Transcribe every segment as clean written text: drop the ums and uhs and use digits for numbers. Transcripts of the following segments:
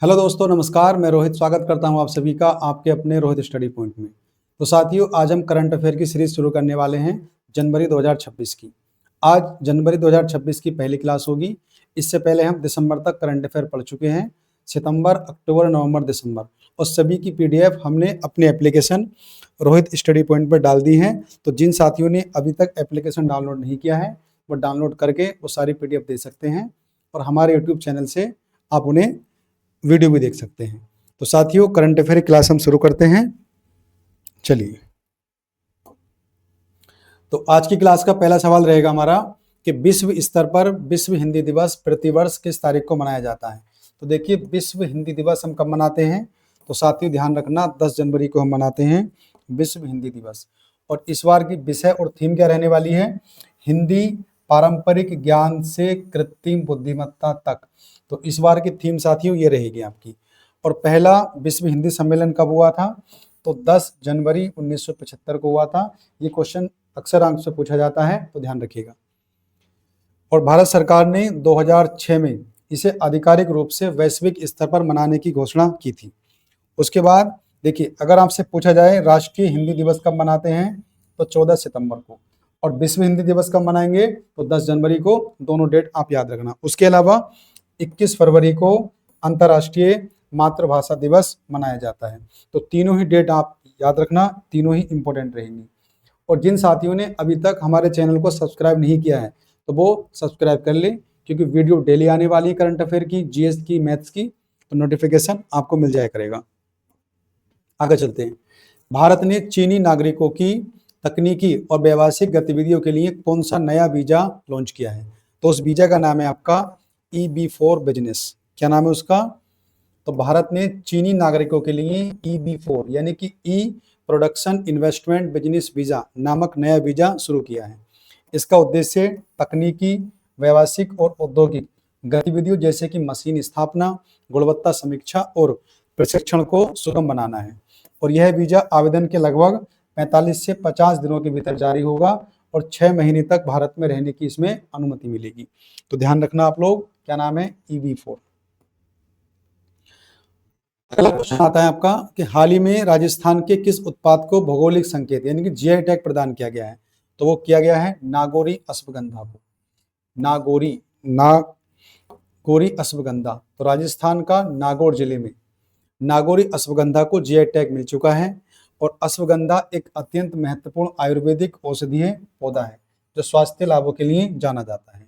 Hello दोस्तों, नमस्कार। मैं रोहित स्वागत करता हूं आप सभी का आपके अपने रोहित स्टडी पॉइंट में। तो साथियों, आज हम करंट अफेयर की सीरीज शुरू करने वाले हैं जनवरी 2026 की। आज जनवरी 2026 की पहली क्लास होगी। इससे पहले हम दिसंबर तक करंट अफेयर पढ़ चुके हैं। सितंबर, अक्टूबर, नवंबर, दिसंबर और सभी की पीडीएफ हमने अपने एप्लीकेशन रोहित स्टडी पॉइंट पर डाल दी है। तो जिन साथियों ने अभी तक एप्लीकेशन डाउनलोड नहीं किया है वो डाउनलोड करके वो सारी पीडीएफ दे सकते हैं और हमारे यूट्यूब चैनल से आप उन्हें वीडियो भी देख सकते हैं। तो साथियों, करंट अफेयर क्लास हम शुरू करते हैं। चलिए, तो आज की क्लास का पहला सवाल रहेगा हमारा कि विश्व स्तर पर विश्व हिंदी दिवस प्रतिवर्ष किस तारीख को मनाया जाता है। तो देखिए, विश्व हिंदी दिवस हम कब मनाते हैं? तो साथियों ध्यान रखना, 10 जनवरी को हम मनाते हैं विश्व हिंदी दिवस। और इस बार की विषय और थीम क्या रहने वाली है? हिंदी पारंपरिक ज्ञान से कृत्रिम बुद्धिमत्ता तक। तो इस बार की थीम साथियों ये रहेगी आपकी। और पहला विश्व हिंदी सम्मेलन कब हुआ था? तो 10 जनवरी 1975 को हुआ था। ये क्वेश्चन अक्सर अंक से पूछा जाता है, तो ध्यान रखिएगा। और भारत सरकार ने 2006 में इसे आधिकारिक रूप से वैश्विक स्तर पर मनाने की घोषणा की थी। उसके बाद देखिए, अगर आपसे पूछा जाए राष्ट्रीय हिंदी दिवस कब मनाते हैं, तो 14 सितंबर को। और विश्व हिंदी दिवस कब मनाएंगे? तो 10 जनवरी को। दोनों डेट आप याद रखना। उसके अलावा 21 फरवरी को अंतर्राष्ट्रीय मातृभाषा दिवस मनाया जाता है। तो तीनों ही डेट आप याद रखना, तीनों ही इंपॉर्टेंट रहेंगी। और जिन साथियों ने अभी तक हमारे चैनल को सब्सक्राइब नहीं किया है तो वो सब्सक्राइब कर ले, क्योंकि वीडियो डेली आने वाली है करंट अफेयर की, जीएस की, मैथ्स की। तो नोटिफिकेशन आपको मिल जाया करेगा। आगे चलते हैं। भारत ने चीनी नागरिकों की तकनीकी और व्यावसायिक गतिविधियों के लिए कौन सा नया वीजा लॉन्च किया है? तो उस वीजा का नाम है आपका EB4 बिजनेस। क्या नाम है उसका? तो भारत ने चीनी नागरिकों के लिए EB4 यानी कि ई प्रोडक्शन इन्वेस्टमेंट बिजनेस वीजा नामक नया वीजा शुरू किया है। इसका उद्देश्य तकनीकी, व्यावसायिक और औद्योगिक गतिविधियों जैसे कि मशीन स्थापना, गुणवत्ता समीक्षा और प्रशिक्षण को सुगम बनाना है। और यह वीजा आवेदन के लगभग 45 से 50 दिनों के भीतर जारी होगा और 6 महीने तक भारत में रहने की इसमें अनुमति मिलेगी। तो ध्यान रखना आप लोग, क्या नाम है? EB4। अगला क्वेश्चन आता है आपका कि हाल ही में राजस्थान के किस उत्पाद को भौगोलिक संकेत यानी कि जीआई टैग प्रदान किया गया है? तो वो किया गया है नागौरी अश्वगंधा को। नागौरी अश्वगंधा। तो राजस्थान का नागौर जिले में नागौरी अश्वगंधा को जीआई टैग मिल चुका है। और अश्वगंधा एक अत्यंत महत्वपूर्ण आयुर्वेदिक औषधीय पौधा है जो स्वास्थ्य लाभों के लिए जाना जाता है।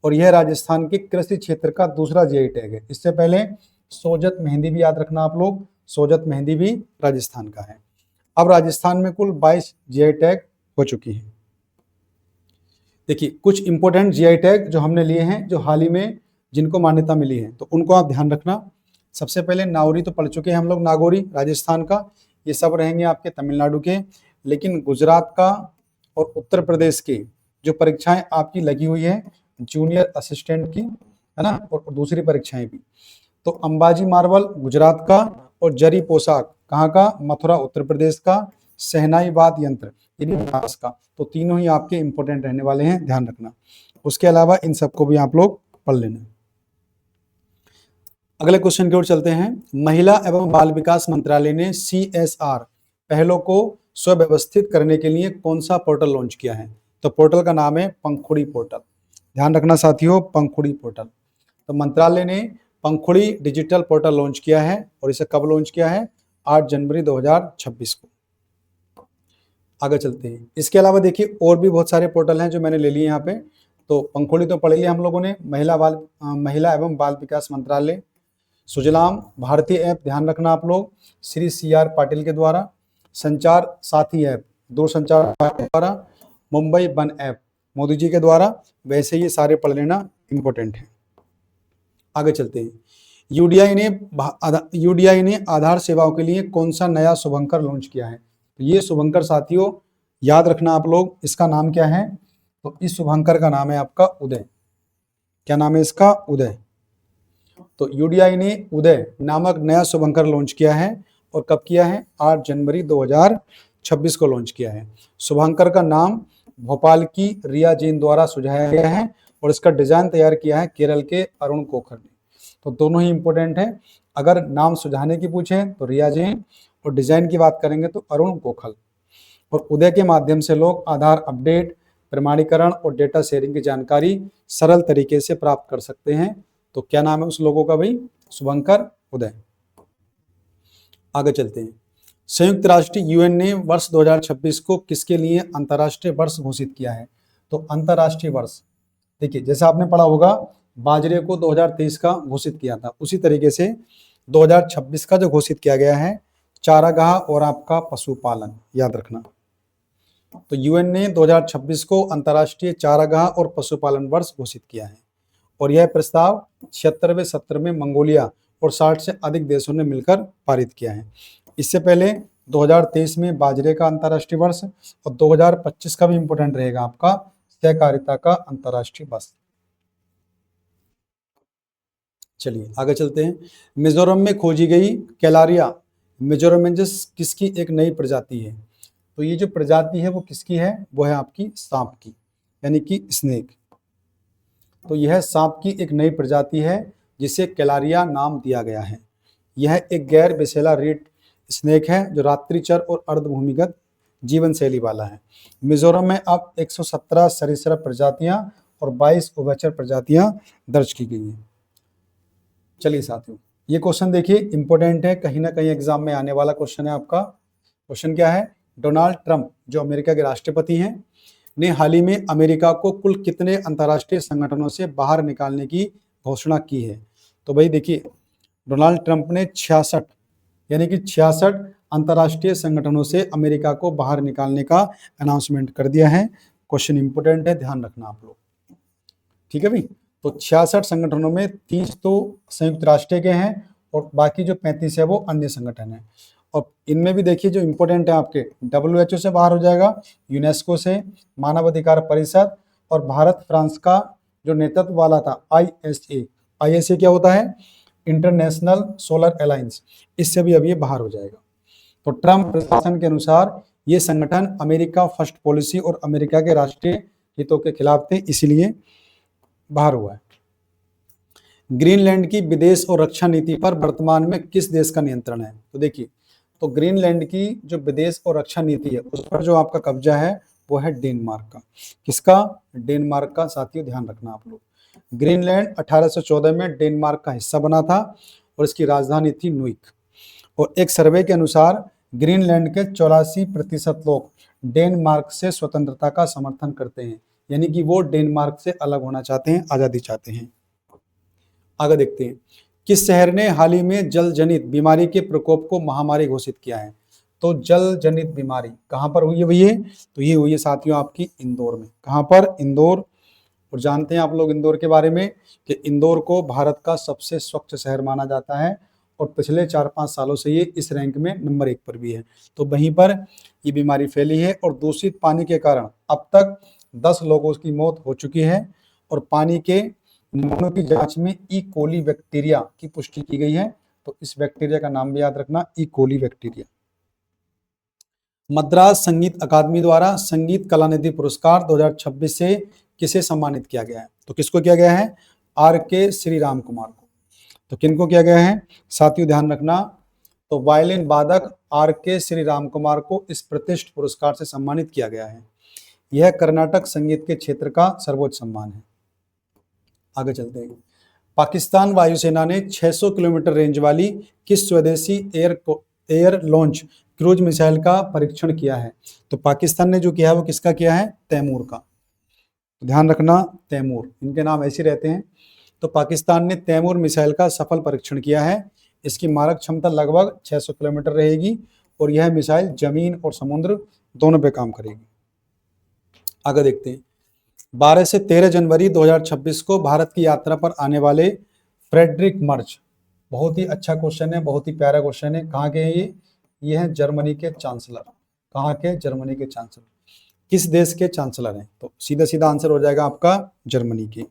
और यह राजस्थान के कृषि क्षेत्र का दूसरा जीआई टैग है। इससे पहले सोजत मेहंदी भी याद रखना आप लोग, सोजत मेहंदी भी राजस्थान का है। अब राजस्थान में कुल 22 जीआई टैग हो चुकी हैं। देखिए, कुछ इंपॉर्टेंट जीआई टैग जो हमने लिए हैं, जो हाल ही में जिनको मान्यता मिली है, तो उनको आप ध्यान रखना। सबसे पहले नागौरी तो पढ़ चुके हैं हम लोग, नागौरी राजस्थान का। ये सब रहेंगे आपके तमिलनाडु के। लेकिन गुजरात का और उत्तर प्रदेश के जो परीक्षाएं आपकी लगी हुई है जूनियर असिस्टेंट की, है ना, और दूसरी परीक्षाएं भी। तो अंबाजी मार्बल गुजरात का और जरी पोशाक कहाँ का? मथुरा उत्तर प्रदेश का। शहनाई वाद यंत्र ये भी बनारस का। तो तीनों ही आपके इंपॉर्टेंट रहने वाले हैं, ध्यान रखना। उसके अलावा इन सबको भी आप लोग पढ़ लेना। अगले क्वेश्चन की ओर चलते हैं। महिला एवं बाल विकास मंत्रालय ने CSR पहलों को सुव्यवस्थित करने के लिए कौन सा पोर्टल लॉन्च किया है? तो पोर्टल का नाम है पंखुड़ी पोर्टल। ध्यान रखना साथियों, पंखुड़ी पोर्टल। तो मंत्रालय ने पंखुड़ी डिजिटल पोर्टल लॉन्च किया है। और इसे कब लॉन्च किया है? 8 जनवरी 2026 को। आगे चलते हैं। इसके अलावा देखिए, और भी बहुत सारे पोर्टल हैं जो मैंने ले लिए यहाँ पे। तो पंखुड़ी तो पढ़ लिया हम लोगों ने। महिला एवं बाल विकास मंत्रालय, सुजलाम भारतीय ऐप ध्यान रखना आप लोग, श्री CR पाटिल के द्वारा। संचार साथी ऐप दूरसंचार द्वारा। मुंबई वन ऐप मोदी जी के द्वारा। वैसे ये सारे पढ़ लेना, इंपॉर्टेंट है। आगे चलते हैं। यूडीआई ने आधार सेवाओं के लिए कौन सा नया शुभंकर लॉन्च किया है? तो ये शुभंकर साथियों याद रखना आप लोग, इसका नाम क्या है? तो इस शुभंकर का नाम है आपका उदय। क्या नाम है इसका? उदय। तो यूडीआई ने उदय नामक नया शुभंकर लॉन्च किया है। और कब किया है? 8 जनवरी 2026 को लॉन्च किया है। शुभंकर का नाम भोपाल की रिया जैन द्वारा सुझाया गया है और इसका डिजाइन तैयार किया है केरल के अरुण कोखर ने। तो दोनों ही इंपॉर्टेंट है। अगर नाम सुझाने की पूछे तो रिया जैन, और डिजाइन की बात करेंगे तो अरुण गोखल। और उदय के माध्यम से लोग आधार अपडेट, प्रमाणीकरण और डेटा शेयरिंग की जानकारी सरल तरीके से प्राप्त कर सकते हैं। तो क्या नाम है उस लोगों का भाई? शुभंकर उदय। आगे चलते हैं। संयुक्त राष्ट्र यूएन ने वर्ष 2026 को किसके लिए अंतर्राष्ट्रीय वर्ष घोषित किया है? तो अंतर्राष्ट्रीय वर्ष, देखिए जैसा आपने पढ़ा होगा बाजरे को 2023 का घोषित किया था, उसी तरीके से 2026 का जो घोषित किया गया है चारागाह और आपका पशुपालन, याद रखना। तो यूएन ने 2026 को अंतर्राष्ट्रीय चारागाह और पशुपालन वर्ष घोषित किया है, और यह प्रस्ताव 76वें सत्र में मंगोलिया और 60 से अधिक देशों ने मिलकर पारित किया है। इससे पहले 2023 में बाजरे का अंतर्राष्ट्रीय वर्ष और 2025 का भी इंपोर्टेंट रहेगा आपका सहकारिता का अंतर्राष्ट्रीय वर्ष। चलिए आगे चलते हैं। मिजोरम में खोजी गई कैलारिया मिजोरमेंजिस किसकी एक नई प्रजाति है? तो ये जो प्रजाति है वो किसकी है? वो है आपकी सांप की, यानी कि स्नेक। तो यह सांप की एक नई प्रजाति है जिसे कैलारिया नाम दिया गया है। यह एक गैर विषैला रीड स्नेक है जो रात्रिचर और अर्धभूमिगत जीवन शैली वाला है। मिजोरम में अब 117 सरीसृप प्रजातियां और 22 उभयचर प्रजातियां दर्ज की गई हैं। चलिए साथियों, ये क्वेश्चन देखिए इंपॉर्टेंट है, कहीं ना कहीं एग्जाम में आने वाला क्वेश्चन है आपका। क्वेश्चन क्या है? डोनाल्ड ट्रंप जो अमेरिका के राष्ट्रपति हैं ने हाल ही में अमेरिका को कुल कितने अंतर्राष्ट्रीय संगठनों से बाहर निकालने की घोषणा की है? तो भाई देखिए डोनाल्ड ट्रंप ने 66 यानी कि 66 अंतर्राष्ट्रीय संगठनों से अमेरिका को बाहर निकालने का अनाउंसमेंट कर दिया है। क्वेश्चन इंपोर्टेंट है, ध्यान रखना आप लोग, ठीक है भाई। तो 66 संगठनों में 30 तो संयुक्त राष्ट्र के हैं और बाकी जो 35 है वो अन्य संगठन है। और इनमें भी देखिए जो इंपॉर्टेंट है आपके WHO से बाहर हो जाएगा, यूनेस्को से, मानव अधिकार परिषद, और भारत फ्रांस का जो नेतृत्व वाला था ISA क्या होता है? इंटरनेशनल सोलर अलायंस, इससे भी अब ये बाहर हो जाएगा। तो ट्रंप प्रशासन के अनुसार ये संगठन अमेरिका फर्स्ट पॉलिसी और अमेरिका के राष्ट्रीय हितों के खिलाफ थे, इसीलिए बाहर हुआ है। ग्रीनलैंड की विदेश और रक्षा नीति पर वर्तमान में किस देश का नियंत्रण है? तो देखिए, तो ग्रीनलैंड की जो विदेश और रक्षा नीति है उस पर जो आपका कब्जा है वो है डेनमार्क का। किसका? डेनमार्क का। साथियों ध्यान रखना आप लोग, ग्रीनलैंड 1814 में डेनमार्क का हिस्सा बना था और इसकी राजधानी थी नुइक। और एक सर्वे के अनुसार ग्रीनलैंड के 84% लोग डेनमार्क से स्वतंत्रता का समर्थन करते हैं, यानी कि वो डेनमार्क से अलग होना चाहते हैं, आजादी चाहते हैं। आगे देखते हैं, किस शहर ने हाल ही में जल जनित बीमारी के प्रकोप को महामारी घोषित किया है? तो जल जनित बीमारी कहां पर हुई है भैया? तो ये हुई है साथियों आपकी इंदौर में। कहां पर? इंदौर। और जानते हैं आप लोग इंदौर के बारे में कि इंदौर को भारत का सबसे स्वच्छ शहर माना जाता है और पिछले 4-5 सालों से ये इस रैंक में नंबर 1 पर भी है। तो वहीं पर ये बीमारी फैली है और दूषित पानी के कारण अब तक 10 लोगों की मौत हो चुकी है और पानी के नमूनों की जांच में ई कोली बैक्टीरिया की पुष्टि की गई है। तो इस बैक्टीरिया का नाम भी याद रखना, ई कोली बैक्टीरिया। मद्रास संगीत अकादमी द्वारा संगीत कलानिधि पुरस्कार 2026 से किसे सम्मानित किया गया है? तो किसको किया गया है? RK श्रीराम कुमार को। तो किनको किया गया है? साथियों ध्यान रखना, तो वायलिन वादक RK श्रीराम कुमार को इस प्रतिष्ठित पुरस्कार से सम्मानित किया गया है। यह कर्नाटक संगीत के क्षेत्र का सर्वोच्च सम्मान है। आगे चलते हैं। पाकिस्तान वायुसेना ने 600 किलोमीटर रेंज वाली किस स्वदेशी एयर लॉन्च क्रूज मिसाइल का परीक्षण किया है? तो पाकिस्तान ने जो किया है वो किसका किया है? तैमूर का। ध्यान रखना, तैमूर, इनके नाम ऐसे रहते हैं। तो पाकिस्तान ने तैमूर मिसाइल का सफल परीक्षण किया है। इसकी मारक क्षमता लगभग 600 किलोमीटर रहेगी और यह मिसाइल जमीन और समुद्र दोनों पे काम करेगी। आगे देखते हैं। 12 से 13 जनवरी 2026 को भारत की यात्रा पर आने वाले फ्रेडरिक मर्ज, बहुत ही अच्छा क्वेश्चन है, बहुत ही प्यारा क्वेश्चन है। कहाँ के हैं ये हैं जर्मनी के चांसलर। कहाँ के? जर्मनी के चांसलर। किस देश के चांसलर हैं? तो सीधा सीधा आंसर हो जाएगा आपका जर्मनी के।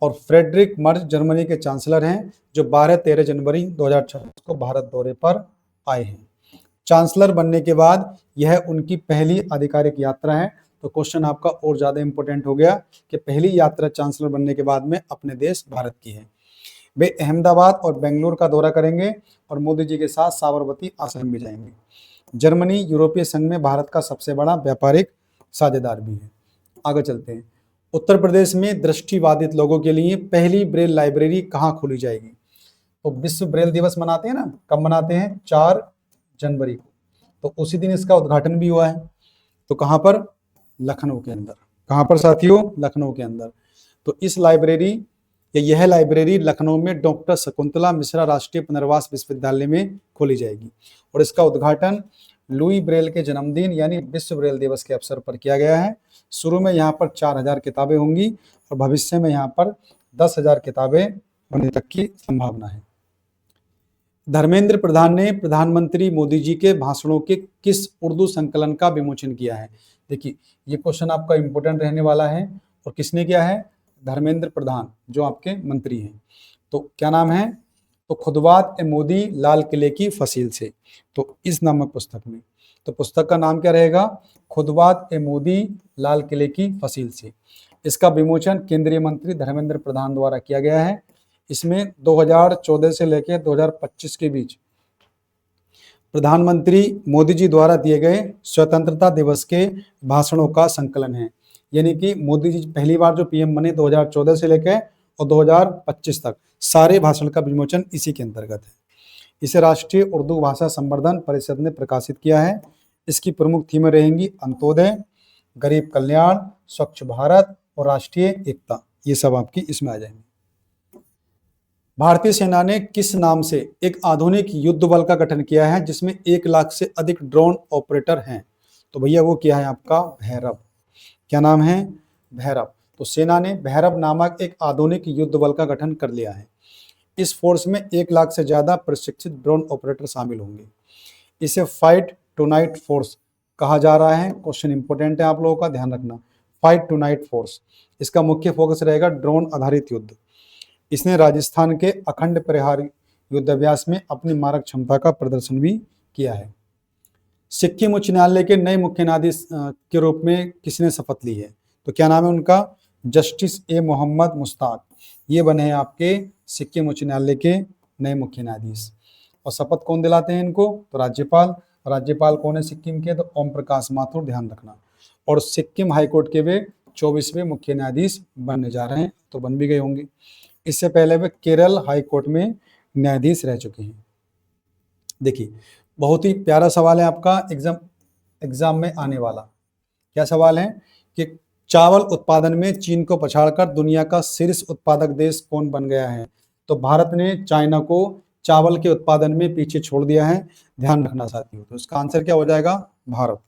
और फ्रेडरिक मर्ज जर्मनी के चांसलर हैं जो 12-13 जनवरी 2026 को भारत दौरे पर आए हैं। चांसलर बनने के बाद यह उनकी पहली आधिकारिक यात्रा है। तो क्वेश्चन आपका और ज्यादा इंपॉर्टेंट हो गया कि पहली यात्रा चांसलर बनने के बाद में अपने देश भारत की है। वे अहमदाबाद और बेंगलुरु का दौरा करेंगे और मोदी जी के साथ साबरमती आश्रम भी जाएंगे। जर्मनी यूरोपीय संघ में भारत का सबसे बड़ा व्यापारिक साझेदार भी है। आगे चलते हैं। उत्तर प्रदेश में दृष्टिबाधित लोगों के लिए पहली ब्रेल लाइब्रेरी कहाँ खोली जाएगी? तो विश्व ब्रेल दिवस मनाते हैं ना, कब मनाते हैं? 4 जनवरी को। तो उसी दिन इसका उद्घाटन भी हुआ है। तो कहाँ पर? लखनऊ के अंदर। कहाँ पर साथियों? लखनऊ के अंदर। तो इस लाइब्रेरी या यह लाइब्रेरी लखनऊ में डॉक्टर शकुंतला मिश्रा राष्ट्रीय पुनर्वास विश्वविद्यालय में खोली जाएगी और इसका उद्घाटन लुई ब्रेल के जन्मदिन यानी विश्व ब्रेल दिवस के अवसर पर किया गया है। शुरू में यहाँ पर 4000 किताबें होंगी और भविष्य में यहाँ पर 10,000 किताबें होने तक की संभावना है। धर्मेंद्र प्रधान ने प्रधानमंत्री मोदी जी के भाषणों के किस उर्दू संकलन का विमोचन किया है? देखिए, ये क्वेश्चन आपका इंपॉर्टेंट रहने वाला है। और किसने किया है? धर्मेंद्र प्रधान, जो आपके मंत्री हैं। तो क्या नाम है? तो खुदवात ए मोदी लाल किले की फसील से। तो इस नामक पुस्तक में, तो पुस्तक का नाम क्या रहेगा? खुदवात ए मोदी लाल किले की फसील से। इसका विमोचन केंद्रीय मंत्री धर्मेंद्र प्रधान द्वारा किया गया है। इसमें 2014 से लेकर 2025 के बीच प्रधानमंत्री मोदी जी द्वारा दिए गए स्वतंत्रता दिवस के भाषणों का संकलन है। यानी कि मोदी जी पहली बार जो पीएम बने 2014 से लेकर और 2025 तक सारे भाषण का विमोचन इसी के अंतर्गत है। इसे राष्ट्रीय उर्दू भाषा संवर्धन परिषद ने प्रकाशित किया है। इसकी प्रमुख थीमें रहेंगी अंत्योदय, गरीब कल्याण, स्वच्छ भारत और राष्ट्रीय एकता। ये सब आपकी इसमें आ जाएंगे। भारतीय सेना ने किस नाम से एक आधुनिक युद्ध बल का गठन किया है जिसमें 1 लाख से अधिक ड्रोन ऑपरेटर हैं? तो भैया वो क्या है आपका? भैरव। क्या नाम है? भैरव। तो सेना ने भैरव नामक एक आधुनिक युद्ध बल का गठन कर लिया है। इस फोर्स में 1 लाख से ज्यादा प्रशिक्षित ड्रोन ऑपरेटर शामिल होंगे। इसे फाइट टू नाइट फोर्स कहा जा रहा है। क्वेश्चन इंपॉर्टेंट है, आप लोगों का ध्यान रखना। फाइट टू नाइट फोर्स, इसका मुख्य फोकस रहेगा ड्रोन आधारित युद्ध। इसने राजस्थान के अखंड प्रहार युद्धाभ्यास में अपनी मारक क्षमता का प्रदर्शन भी किया है। सिक्किम उच्च न्यायालय के नए मुख्य न्यायाधीश के रूप में किसने शपथ ली है? तो क्या नाम है उनका? Justice A Mohammed Mushtaq. ये बने हैं आपके सिक्किम उच्च न्यायालय के नए मुख्य न्यायाधीश। और शपथ कौन दिलाते हैं इनको? तो राज्यपाल। राज्यपाल कौन है सिक्किम के? तो ओम प्रकाश माथुर, ध्यान रखना। और सिक्किम हाईकोर्ट के वे 24वें मुख्य न्यायाधीश बनने जा रहे हैं, तो बन भी गए होंगे। इससे पहले वे केरल हाई कोर्ट में न्यायाधीश रह चुके हैं। देखिए, बहुत ही प्यारा सवाल है आपका एग्जाम में आने वाला। क्या सवाल है कि चावल उत्पादन में चीन को पछाड़कर दुनिया का शीर्ष उत्पादक देश कौन बन गया है? तो भारत ने चाइना को चावल के उत्पादन में पीछे छोड़ दिया है, ध्यान रखना साथियों। तो इसका आंसर क्या हो जाएगा? भारत।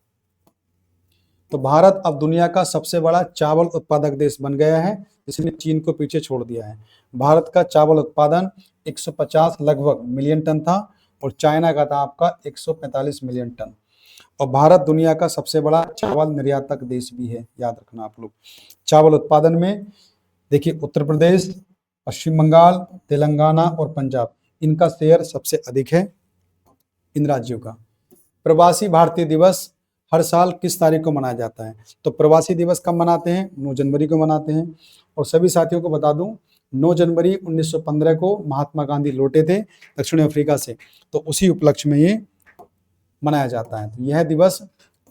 तो भारत अब दुनिया का सबसे बड़ा चावल उत्पादक देश बन गया है, इसने चीन को पीछे छोड़ दिया है। भारत का चावल उत्पादन 150 लगभग मिलियन टन था और चाइना का था आपका 145 मिलियन टन। और भारत दुनिया का सबसे बड़ा चावल निर्यातक देश भी है, याद रखना आप लोग। चावल उत्पादन में देखिए उत्तर प्रदेश, पश्चिम बंगाल, तेलंगाना और पंजाब, इनका शेयर सबसे अधिक है इन राज्यों का। प्रवासी भारतीय दिवस हर साल किस तारीख को मनाया जाता है? तो प्रवासी दिवस कब मनाते हैं? 9 जनवरी को मनाते हैं। और सभी साथियों को बता दूं, 9 जनवरी 1915 को महात्मा गांधी लौटे थे दक्षिण अफ्रीका से, तो उसी उपलक्ष्य में ये मनाया जाता है। तो यह दिवस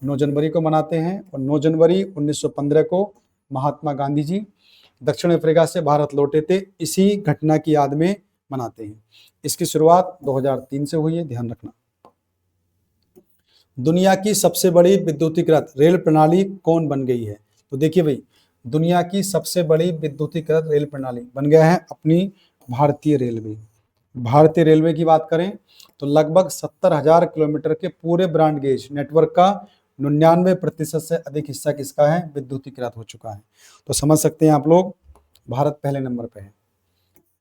9 जनवरी को मनाते हैं और 9 जनवरी 1915 को महात्मा गांधी जी दक्षिण अफ्रीका से भारत लौटे थे, इसी घटना की याद में मनाते हैं। इसकी शुरुआत 2003 से हुई है, ध्यान रखना। दुनिया की सबसे बड़ी विद्युतीकृत रेल प्रणाली कौन बन गई है? तो देखिए भाई, दुनिया की सबसे बड़ी विद्युतीकृत रेल प्रणाली बन गया है अपनी भारतीय रेलवे। भारतीय रेलवे की बात करें तो लगभग 70,000 किलोमीटर के पूरे ब्रॉड गेज नेटवर्क का 99% से अधिक हिस्सा किसका है? विद्युतीकृत हो चुका है। तो समझ सकते हैं आप लोग, भारत पहले नंबर पे है।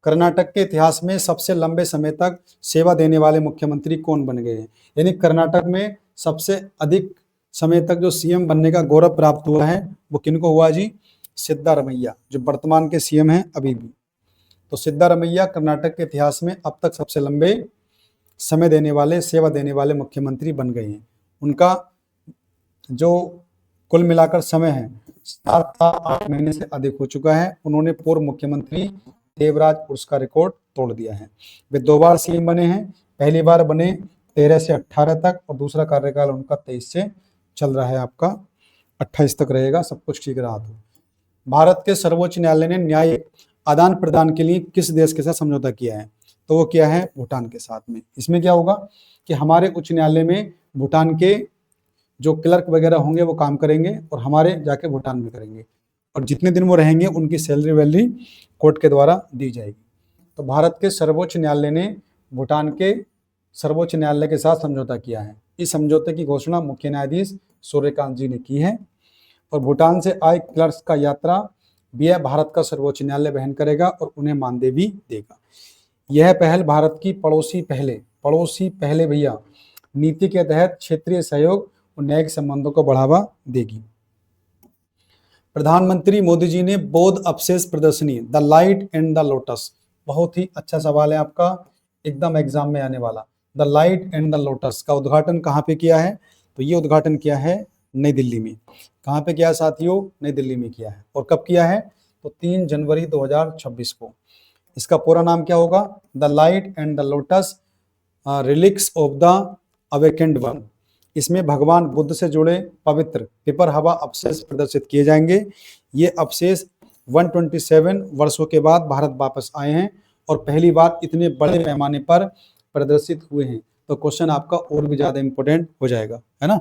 कर्नाटक के इतिहास में सबसे लंबे समय तक सेवा देने वाले मुख्यमंत्री कौन बन गए हैं? यानी कर्नाटक में सबसे अधिक समय तक जो सीएम बनने का गौरव प्राप्त हुआ है वो किनको हुआ जी? सिद्धारमैया, जो वर्तमान के सीएम हैं अभी भी। तो सिद्धारमैया कर्नाटक के इतिहास में अब तक सबसे लंबे समय देने वाले, सेवा देने वाले मुख्यमंत्री बन गए हैं। उनका जो कुल मिलाकर समय है 7 से 8 महीने से अधिक हो चुका है। उन्होंने पूर्व मुख्यमंत्री देवराज उर्स का रिकॉर्ड तोड़ दिया है। वे 2 बार सीएम बने हैं, पहली बार बने 13 से 18 तक और दूसरा कार्यकाल उनका 23 से चल रहा है, आपका 28 तक रहेगा, सब कुछ ठीक रहा तो। भारत के सर्वोच्च न्यायालय ने न्यायिक आदान प्रदान के लिए किस देश के साथ समझौता किया है? तो वो किया है भूटान के साथ में। इसमें क्या होगा कि हमारे उच्च न्यायालय में भूटान के जो क्लर्क वगैरह होंगे वो काम करेंगे और हमारे जाके भूटान में करेंगे, और जितने दिन वो रहेंगे उनकी सैलरी वैलरी कोर्ट के द्वारा दी जाएगी। तो भारत के सर्वोच्च न्यायालय ने भूटान के सर्वोच्च न्यायालय के साथ समझौता किया है। इस समझौते की घोषणा मुख्य न्यायाधीश सूर्यकांत जी ने की है। और भूटान से आए क्लर्क्स का यात्रा व्यय भारत का सर्वोच्च न्यायालय वहन करेगा और उन्हें मानदेय भी देगा। यह पहल भारत की पड़ोसी पहले भैया नीति के तहत क्षेत्रीय सहयोग और न्यायिक संबंधों को बढ़ावा देगी। प्रधानमंत्री मोदी जी ने बौद्ध अवशेष प्रदर्शनी the light and the lotus, बहुत ही अच्छा सवाल है आपका, एकदम एग्जाम में आने वाला। The light and the lotus का उद्घाटन कहाँ पे किया है? तो ये उद्घाटन किया है नई दिल्ली में। कहाँ पे किया है साथियों? नई दिल्ली में किया है। और कब किया है? तो 3 जनवरी 2026 को। इसका पूरा नाम क्या होगा? The light and the lotus relics of the awakened one. इसमें भगवान बुद्ध से जुड़े पवित्र पिपर हवा अवशेष प्रदर्शित किए जाएंगे। ये अवशेष 127 वर्षों के बाद भारत वापस आए हैं और पहली बार इतने बड़े पैमाने पर प्रदर्शित हुए हैं। तो क्वेश्चन आपका और भी ज्यादा इंपॉर्टेंट हो जाएगा, है ना।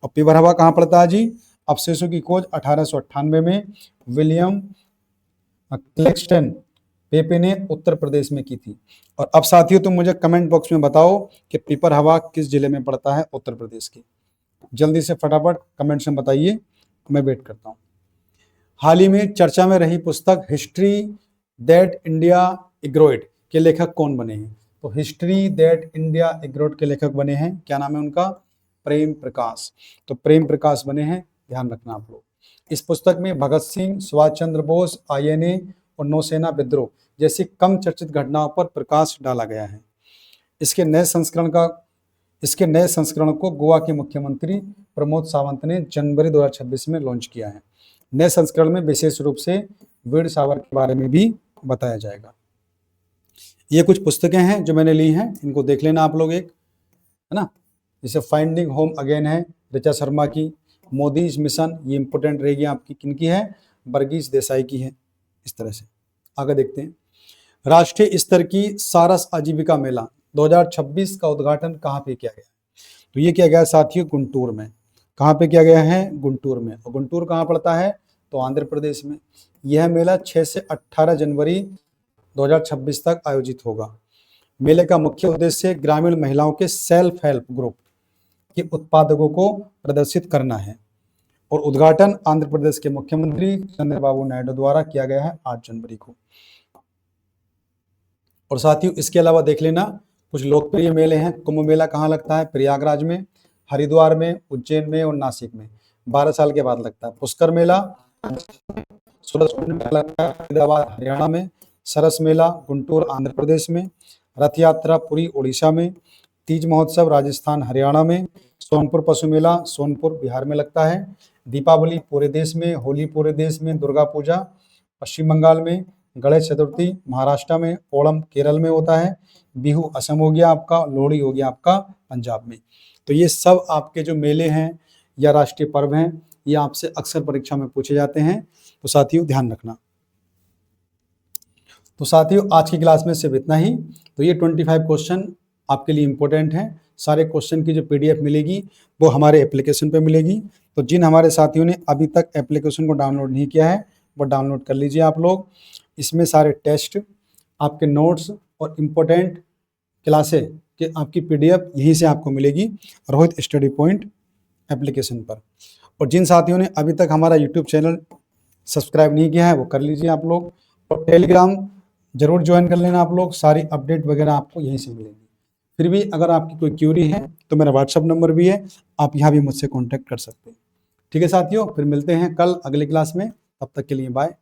और पिपर हवा कहाँ पड़ता है जी? अवशेषों की खोज 1898 में विलियम क्लेक्सटन पेपे ने उत्तर प्रदेश में की थी। और अब साथियों तुम मुझे कमेंट बॉक्स में बताओ कि पिपर हवा किस जिले में पड़ता है उत्तर प्रदेश के। जल्दी से फटाफट कमेंट्स में बताइए, मैं वेट करता हूँ। हाल ही में चर्चा में रही पुस्तक हिस्ट्री दैट इंडिया इग्रोइड के लेखक कौन बने हैं? तो हिस्ट्री दैट इंडिया इग्रोइड के लेखक बने हैं, क्या नाम है उनका? प्रेम प्रकाश। तो प्रेम प्रकाश बने हैं, ध्यान रखना आप लोग। इस पुस्तक में भगत सिंह, सुभाष चंद्र बोस, INA और नौसेना विद्रोह जैसी कम चर्चित घटनाओं पर प्रकाश डाला गया है। इसके नए संस्करण को गोवा के मुख्यमंत्री प्रमोद सावंत ने जनवरी 2026 में लॉन्च किया है। नए संस्करण में विशेष रूप से वीर सावरकर के बारे में भी बताया जाएगा। ये कुछ पुस्तकें हैं जो मैंने ली हैं, इनको देख लेना आप लोग, एक है ना। जैसे फाइंडिंग होम अगेन है ऋचा शर्मा की, मोदीज मिशन, ये इंपॉर्टेंट रहेगी आपकी, किनकी है? वर्गीस देसाई की है। इस तरह से आगे देखते हैं। राष्ट्रीय स्तर की सारस आजीविका मेला 2026 का उद्घाटन कहाँ पे किया गया? तो ये किया गया साथियों गुंटूर में। कहाँ पे किया गया है? गुंटूर में। और गुंटूर कहाँ पड़ता है? तो आंध्र प्रदेश में। यह मेला 6 से 18 जनवरी 2026 तक आयोजित होगा। मेले का मुख्य उद्देश्य ग्रामीण महिलाओं के सेल्फ हेल्प ग्रुप के उत्पादकों को प्रदर्शित करना है। और उद्घाटन आंध्र प्रदेश के मुख्यमंत्री चंद्रबाबू नायडू द्वारा किया गया है 8 जनवरी को। और साथियों इसके अलावा देख लेना कुछ लोकप्रिय मेले हैं। कुंभ मेला कहाँ लगता है? प्रयागराज में, हरिद्वार में, उज्जैन में और नासिक में 12 साल के बाद लगता है। पुष्कर मेला सूरजकुंड में लगता है फरीदाबाद हरियाणा में, सरस मेला गुंटूर आंध्र प्रदेश में, रथ यात्रा पुरी उड़ीसा में, तीज महोत्सव राजस्थान हरियाणा में, सोनपुर पशु मेला सोनपुर बिहार में लगता है, दीपावली पूरे देश में, होली पूरे देश में, दुर्गा पूजा पश्चिम बंगाल में, गणेश चतुर्थी महाराष्ट्र में, ओणम केरल में होता है, बिहू असम हो गया आपका, लोहड़ी हो गया आपका पंजाब में। तो ये सब आपके जो मेले हैं या राष्ट्रीय पर्व हैं ये आपसे अक्सर परीक्षा में पूछे जाते हैं, तो साथियों ध्यान रखना। तो साथियों आज की क्लास में सिर्फ इतना ही। तो ये 25 क्वेश्चन आपके लिए इंपॉर्टेंट हैं। सारे क्वेश्चन की जो PDF मिलेगी वो हमारे एप्लीकेशन पे मिलेगी। तो जिन हमारे साथियों ने अभी तक एप्लीकेशन को डाउनलोड नहीं किया है वो डाउनलोड कर लीजिए आप लोग। इसमें सारे टेस्ट, आपके नोट्स और इम्पोर्टेंट क्लासें कि आपकी PDF यहीं से आपको मिलेगी, रोहित स्टडी पॉइंट एप्लीकेशन पर। और जिन साथियों ने अभी तक हमारा YouTube चैनल सब्सक्राइब नहीं किया है वो कर लीजिए आप लोग। और टेलीग्राम जरूर ज्वाइन कर लेना आप लोग, सारी अपडेट वगैरह आपको यहीं से मिलेगी। फिर भी अगर आपकी कोई क्यूरी है तो मेरा WhatsApp नंबर भी है, आप यहाँ भी मुझसे कॉन्टैक्ट कर सकते हैं। ठीक है साथियों, फिर मिलते हैं कल अगली क्लास में। तब तक के लिए बाय।